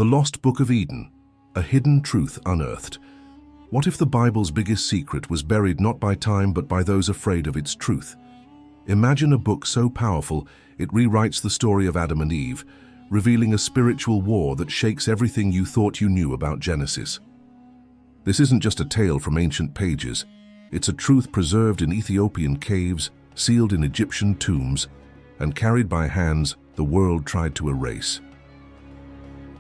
The Lost Book of Eden, a hidden truth unearthed. What if the Bible's biggest secret was buried not by time but by those afraid of its truth? Imagine a book so powerful it rewrites the story of Adam and Eve, revealing a spiritual war that shakes everything you thought you knew about Genesis. This isn't just a tale from ancient pages. It's a truth preserved in Ethiopian caves, sealed in Egyptian tombs, and carried by hands the world tried to erase.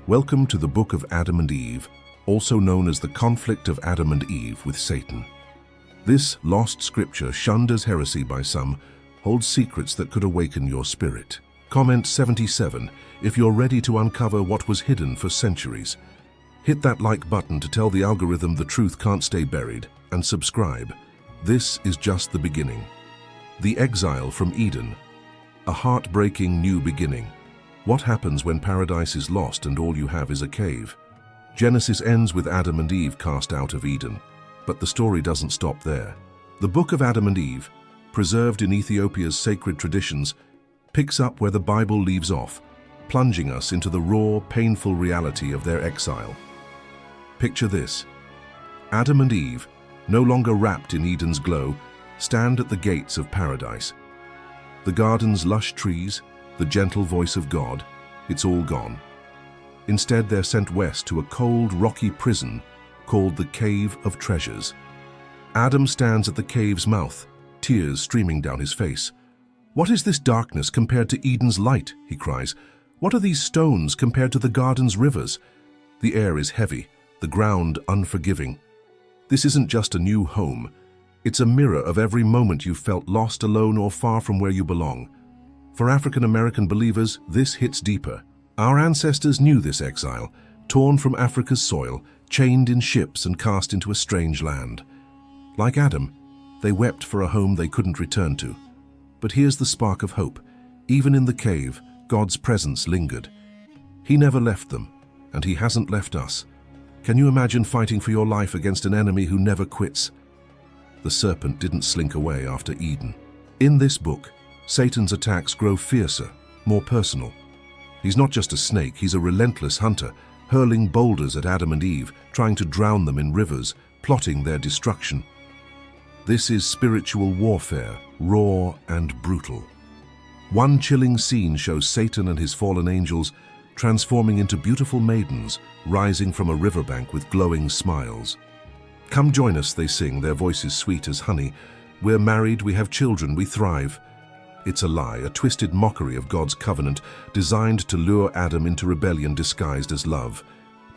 Welcome to the Book of Adam and Eve, also known as the conflict of Adam and Eve with Satan. This lost scripture, shunned as heresy by some, holds secrets that could awaken your spirit. Comment 77 if you're ready to uncover what was hidden for centuries. Hit that like button to tell the algorithm the truth can't stay buried, and subscribe. This is just the beginning. The exile from Eden, a heartbreaking new beginning. What happens when paradise is lost and all you have is a cave? Genesis ends with Adam and Eve cast out of Eden, but the story doesn't stop there. The Book of Adam and Eve, preserved in Ethiopia's sacred traditions, picks up where the Bible leaves off, plunging us into the raw, painful reality of their exile. Picture this. Adam and Eve, no longer wrapped in Eden's glow, stand at the gates of paradise. The garden's lush trees, the gentle voice of God, it's all gone. Instead, they're sent west to a cold, rocky prison called the Cave of Treasures. Adam stands at the cave's mouth, tears streaming down his face. "What is this darkness compared to Eden's light?" he cries. "What are these stones compared to the garden's rivers?" The air is heavy, the ground unforgiving. This isn't just a new home. It's a mirror of every moment you've felt lost, alone, or far from where you belong. For African American believers, this hits deeper. Our ancestors knew this exile, torn from Africa's soil, chained in ships and cast into a strange land. Like Adam, they wept for a home they couldn't return to. But here's the spark of hope. Even in the cave, God's presence lingered. He never left them, and He hasn't left us. Can you imagine fighting for your life against an enemy who never quits? The serpent didn't slink away after Eden. In this book, Satan's attacks grow fiercer, more personal. He's not just a snake, he's a relentless hunter, hurling boulders at Adam and Eve, trying to drown them in rivers, plotting their destruction. This is spiritual warfare, raw and brutal. One chilling scene shows Satan and his fallen angels transforming into beautiful maidens, rising from a riverbank with glowing smiles. "Come join us," they sing, their voices sweet as honey. "We're married, we have children, we thrive." It's a lie, a twisted mockery of God's covenant, designed to lure Adam into rebellion disguised as love.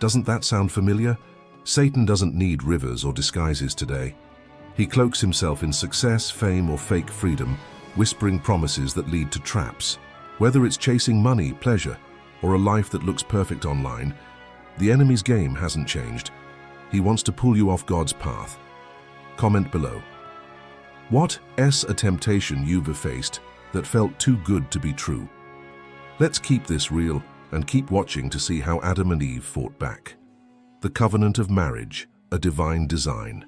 Doesn't that sound familiar? Satan doesn't need rivers or disguises today. He cloaks himself in success, fame, or fake freedom, whispering promises that lead to traps. Whether it's chasing money, pleasure, or a life that looks perfect online, the enemy's game hasn't changed. He wants to pull you off God's path. Comment below. What is a temptation you've faced that felt too good to be true? Let's keep this real and keep watching to see how Adam and Eve fought back. The covenant of marriage, a divine design.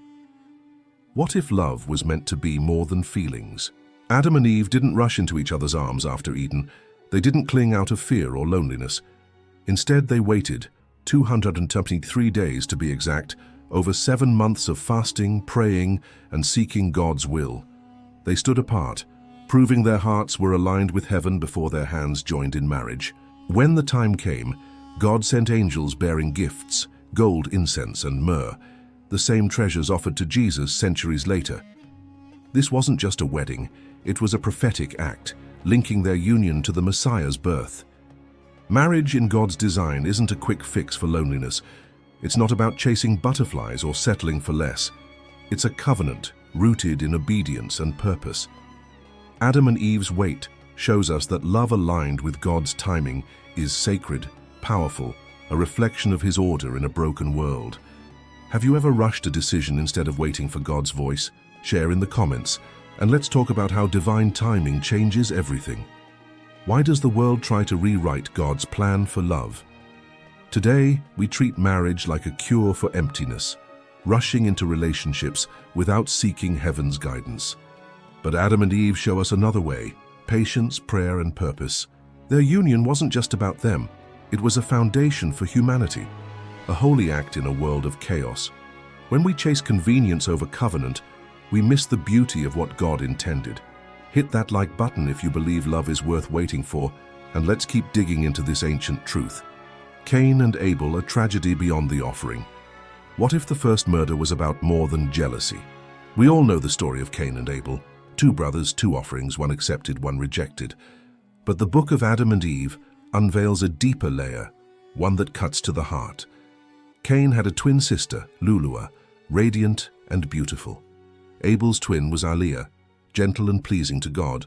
What if love was meant to be more than feelings? Adam and Eve didn't rush into each other's arms after Eden. They didn't cling out of fear or loneliness. Instead, they waited, 223 days to be exact, over 7 months of fasting, praying, and seeking God's will. They stood apart, proving their hearts were aligned with heaven before their hands joined in marriage. When the time came, God sent angels bearing gifts, gold, incense, and myrrh, the same treasures offered to Jesus centuries later. This wasn't just a wedding, it was a prophetic act, linking their union to the Messiah's birth. Marriage in God's design isn't a quick fix for loneliness. It's not about chasing butterflies or settling for less. It's a covenant rooted in obedience and purpose. Adam and Eve's wait shows us that love aligned with God's timing is sacred, powerful, a reflection of His order in a broken world. Have you ever rushed a decision instead of waiting for God's voice? Share in the comments, and let's talk about how divine timing changes everything. Why does the world try to rewrite God's plan for love? Today, we treat marriage like a cure for emptiness, rushing into relationships without seeking heaven's guidance. But Adam and Eve show us another way, patience, prayer, and purpose. Their union wasn't just about them. It was a foundation for humanity, a holy act in a world of chaos. When we chase convenience over covenant, we miss the beauty of what God intended. Hit that like button if you believe love is worth waiting for, and let's keep digging into this ancient truth. Cain and Abel, a tragedy beyond the offering. What if the first murder was about more than jealousy? We all know the story of Cain and Abel. Two brothers, two offerings, one accepted, one rejected. But the book of Adam and Eve unveils a deeper layer, one that cuts to the heart. Cain had a twin sister, Lulua, radiant and beautiful. Abel's twin was Aliyah, gentle and pleasing to God.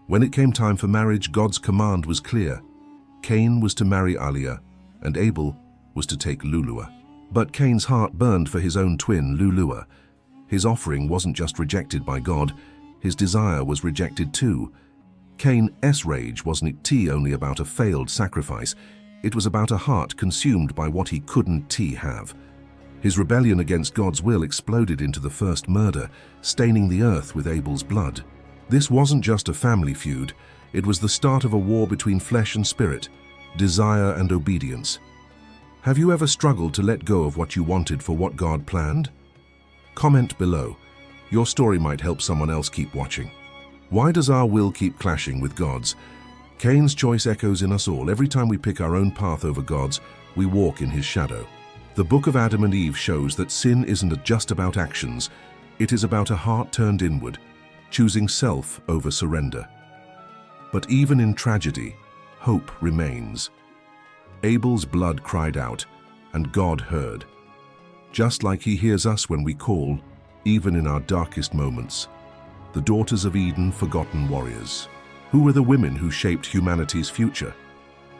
When it came time for marriage, God's command was clear. Cain was to marry Aliyah, and Abel was to take Lulua. But Cain's heart burned for his own twin, Lulua. His offering wasn't just rejected by God, his desire was rejected too. Cain's rage wasn't only about a failed sacrifice, it was about a heart consumed by what he couldn't have. His rebellion against God's will exploded into the first murder, staining the earth with Abel's blood. This wasn't just a family feud, it was the start of a war between flesh and spirit, desire and obedience. Have you ever struggled to let go of what you wanted for what God planned? Comment below. Your story might help someone else keep watching. Why does our will keep clashing with God's? Cain's choice echoes in us all. Every time we pick our own path over God's, we walk in his shadow. The book of Adam and Eve shows that sin isn't just about actions, it is about a heart turned inward, choosing self over surrender. But even in tragedy, hope remains. Abel's blood cried out, and God heard. Just like he hears us when we call, even in our darkest moments. The daughters of Eden, forgotten warriors. Who were the women who shaped humanity's future?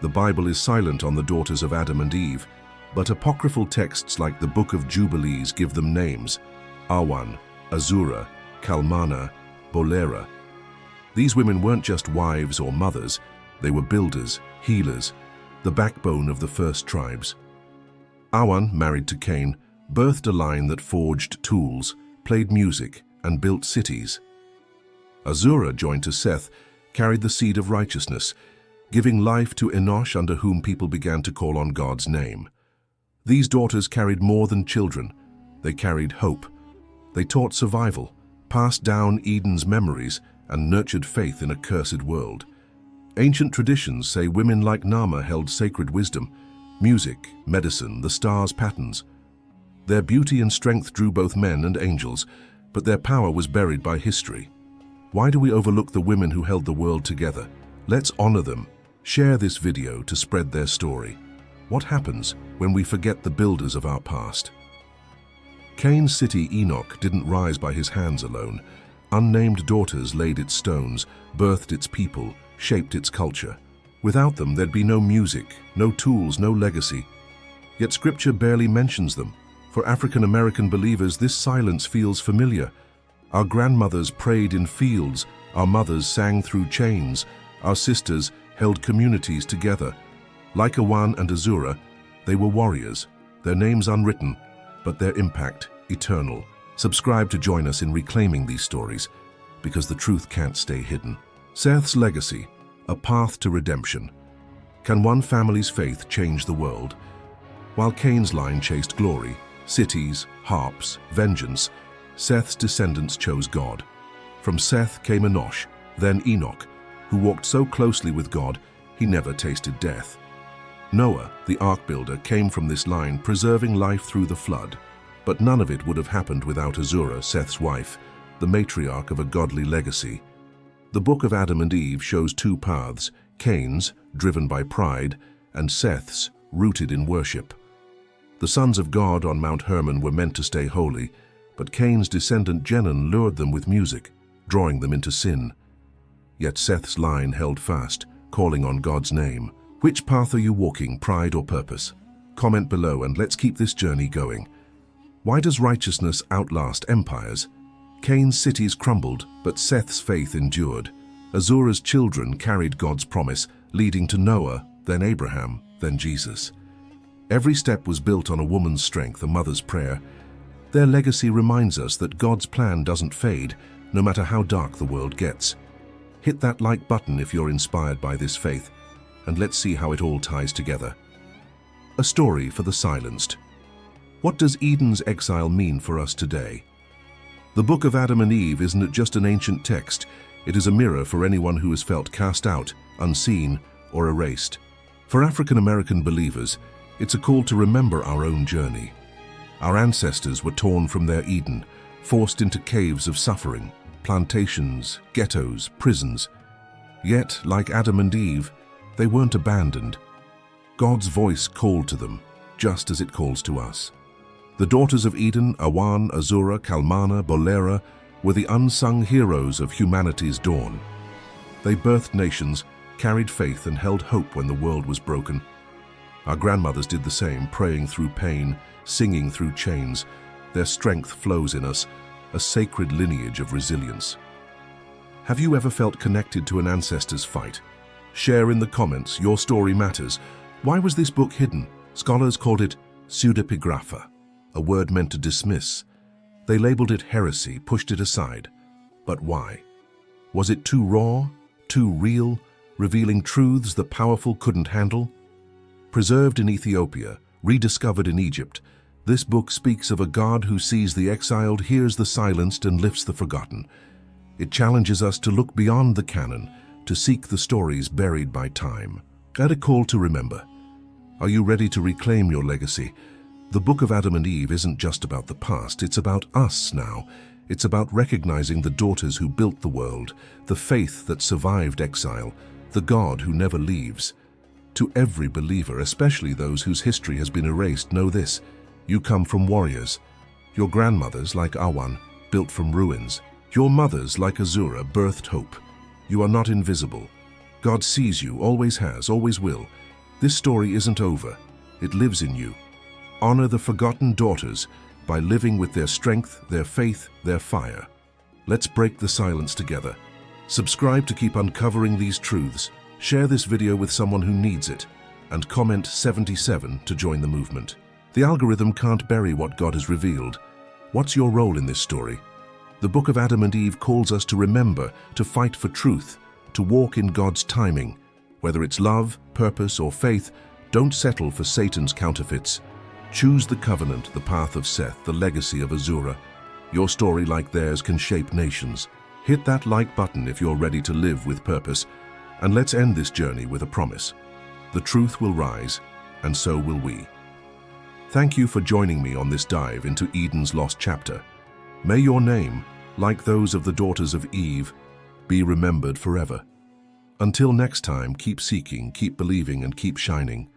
The Bible is silent on the daughters of Adam and Eve, but apocryphal texts like the Book of Jubilees give them names: Awan, Azura, Kalmana, Bolera. These women weren't just wives or mothers, they were builders, healers, the backbone of the first tribes. Awan, married to Cain, birthed a line that forged tools, played music, and built cities. Azura, joined to Seth, carried the seed of righteousness, giving life to Enosh, under whom people began to call on God's name. These daughters carried more than children. They carried hope. They taught survival, passed down Eden's memories, and nurtured faith in a cursed world. Ancient traditions say women like Nama held sacred wisdom, music, medicine, the stars' patterns. Their beauty and strength drew both men and angels, but their power was buried by history. Why do we overlook the women who held the world together? Let's honor them. Share this video to spread their story. What happens when we forget the builders of our past? Cain's city, Enoch, didn't rise by his hands alone. Unnamed daughters laid its stones, birthed its people, shaped its culture. Without them, there'd be no music, no tools, no legacy. Yet Scripture barely mentions them. For African American believers, this silence feels familiar. Our grandmothers prayed in fields, our mothers sang through chains, our sisters held communities together. Like Awan and Azura, they were warriors, their names unwritten, but their impact eternal. Subscribe to join us in reclaiming these stories, because the truth can't stay hidden. Seth's legacy, a path to redemption. Can one family's faith change the world? While Cain's line chased glory, cities, harps, vengeance, Seth's descendants chose God. From Seth came Enosh, then Enoch, who walked so closely with God, he never tasted death. Noah, the ark builder, came from this line, preserving life through the flood. But none of it would have happened without Azura, Seth's wife, the matriarch of a godly legacy. The book of Adam and Eve shows two paths: Cain's, driven by pride, and Seth's, rooted in worship. The sons of God on Mount Hermon were meant to stay holy, but Cain's descendant Jenon lured them with music, drawing them into sin. Yet Seth's line held fast, calling on God's name. Which path are you walking, pride or purpose? Comment below and let's keep this journey going. Why does righteousness outlast empires? Cain's cities crumbled, but Seth's faith endured. Azura's children carried God's promise, leading to Noah, then Abraham, then Jesus. Every step was built on a woman's strength, a mother's prayer. Their legacy reminds us that God's plan doesn't fade, no matter how dark the world gets. Hit that like button if you're inspired by this faith. and let's see how it all ties together. A story for the silenced. What does Eden's exile mean for us today? The Book of Adam and Eve isn't just an ancient text, it is a mirror for anyone who has felt cast out, unseen, or erased. For African American believers, it's a call to remember our own journey. Our ancestors were torn from their Eden, forced into caves of suffering, plantations, ghettos, prisons. Yet, like Adam and Eve, they weren't abandoned. God's voice called to them, just as it calls to us. The daughters of Eden, Awan, Azura, Kalmana, Bolera, were the unsung heroes of humanity's dawn. They birthed nations, carried faith, and held hope when the world was broken. Our grandmothers did the same, praying through pain, singing through chains. Their strength flows in us, a sacred lineage of resilience. Have you ever felt connected to an ancestor's fight? Share in the comments, your story matters. Why was this book hidden? Scholars called it pseudepigrapha, a word meant to dismiss. They labeled it heresy, pushed it aside. But why? Was it too raw, too real, revealing truths the powerful couldn't handle? Preserved in Ethiopia, rediscovered in Egypt, this book speaks of a God who sees the exiled, hears the silenced, and lifts the forgotten. It challenges us to look beyond the canon, to seek the stories buried by time. Add a call to remember. Are you ready to reclaim your legacy? The Book of Adam and Eve isn't just about the past, it's about us now. It's about recognizing the daughters who built the world, the faith that survived exile, the God who never leaves. To every believer, especially those whose history has been erased, know this: you come from warriors. Your grandmothers, like Awan, built from ruins. Your mothers, like Azura, birthed hope. You are not invisible. God sees you, always has, always will. This story isn't over. It lives in you. Honor the forgotten daughters by living with their strength, their faith, their fire. Let's break the silence together. Subscribe to keep uncovering these truths. Share this video with someone who needs it. And comment 77 to join the movement. The algorithm can't bury what God has revealed. What's your role in this story? The Book of Adam and Eve calls us to remember, to fight for truth, to walk in God's timing. Whether it's love, purpose, or faith, don't settle for Satan's counterfeits. Choose the covenant, the path of Seth, the legacy of Azura. Your story, like theirs, can shape nations. Hit that like button if you're ready to live with purpose. And let's end this journey with a promise. The truth will rise, and so will we. Thank you for joining me on this dive into Eden's lost chapter. May your name, like those of the daughters of Eve, be remembered forever. Until next time, keep seeking, keep believing, and keep shining.